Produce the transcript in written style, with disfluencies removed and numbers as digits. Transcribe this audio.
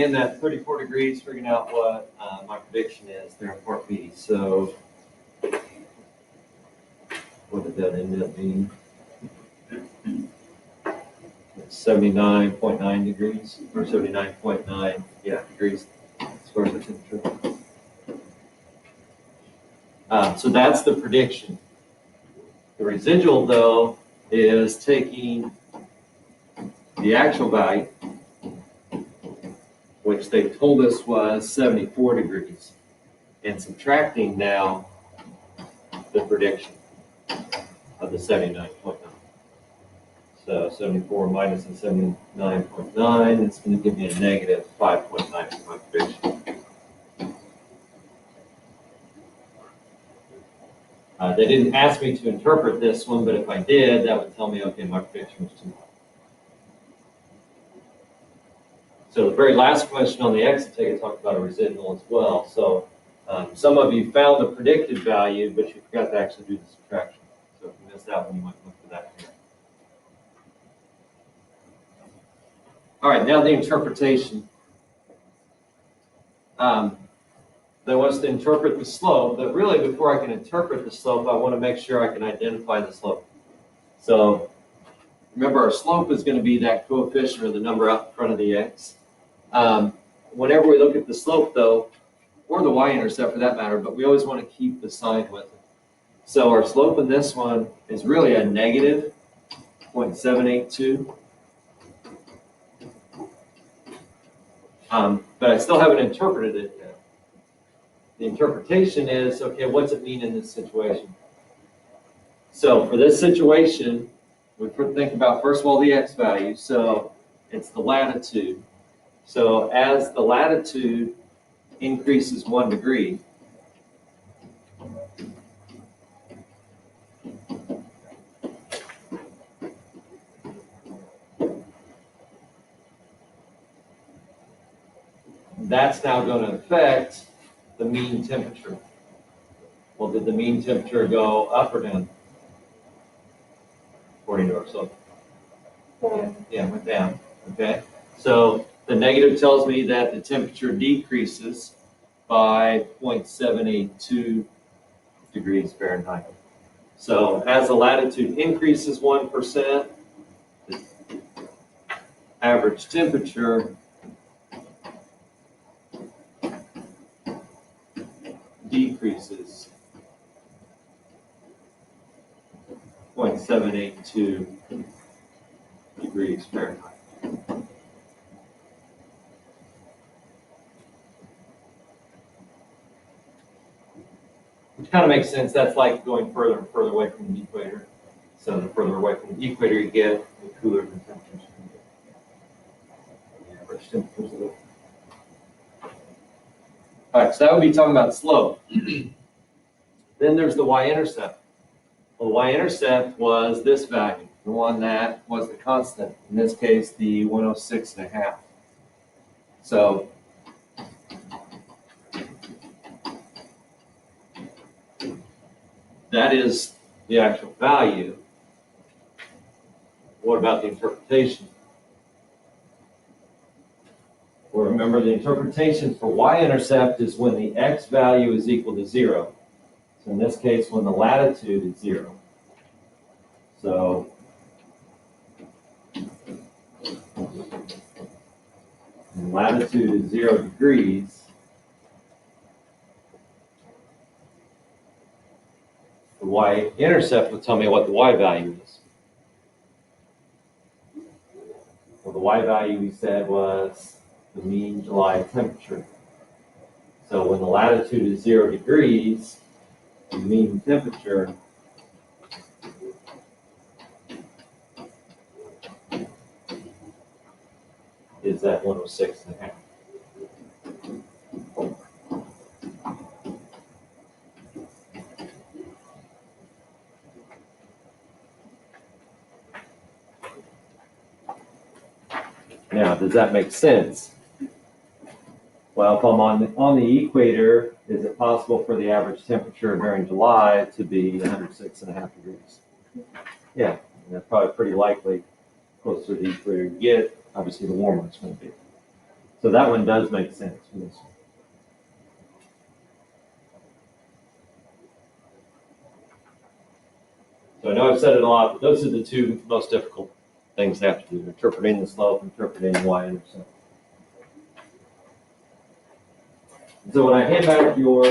in that 34 degrees, figuring out what my prediction is there in part B. So what did that end up being? 79.9 degrees, or 79.9, yeah, degrees as far as the temperature. So that's the prediction. The residual, though, is taking the actual value, which they told us was 74 degrees, and subtracting now the prediction of the 79.9. So 74 minus the 79.9, it's going to give me a negative 5.9 for my prediction. They didn't ask me to interpret this one, but if I did, that would tell me, okay, my prediction was too high. So the very last question on the exit ticket talked about a residual as well. So some of you found the predicted value, but you forgot to actually do the subtraction. So if you missed that one, you might look for that here. All right, now the interpretation. They want us to interpret the slope, but really before I can interpret the slope, I want to make sure I can identify the slope. So remember, our slope is going to be that coefficient or the number out in front of the x. Whenever we look at the slope, though, or the y-intercept for that matter, but we always want to keep the sign with it. So our slope in this one is really a negative 0.782. But I still haven't interpreted it yet. The interpretation is, okay, what's it mean in this situation? So for this situation, we think about, first of all, the x value. So it's the latitude. So as the latitude increases 1 degree, that's now going to affect the mean temperature. Well, did the mean temperature go up or down? According to our slope. Yeah, it went down. Okay. So the negative tells me that the temperature decreases by 0.782 degrees Fahrenheit. So as the latitude increases 1%, the average temperature decreases 0.782 degrees Fahrenheit. Which kind of makes sense. That's like going further and further away from the equator. So the further away from the equator you get, the cooler the temperatures can get. The average temperatures of it. All right, so that would be talking about slope. Then there's the y-intercept. Well, the y-intercept was this value, the one that was the constant. In this case, the 106.5. So that is the actual value. What about the interpretation? Well, remember, the interpretation for y-intercept is when the x value is equal to 0. So in this case, when the latitude is 0. So when latitude is 0 degrees, the y-intercept will tell me what the y value is. Well, the y value we said was the mean July temperature. So when the latitude is 0 degrees, the mean temperature is at 106.5. Now, does that make sense? Well, if I'm on the equator, is it possible for the average temperature during July to be 106.5 degrees? Yeah, and that's probably pretty likely. Closer to the equator you get, obviously the warmer it's going to be. So that one does make sense. Yes. So I know I've said it a lot, but those are the two most difficult things they have to do: interpreting the slope, interpreting the y-intercept. So when I hand back your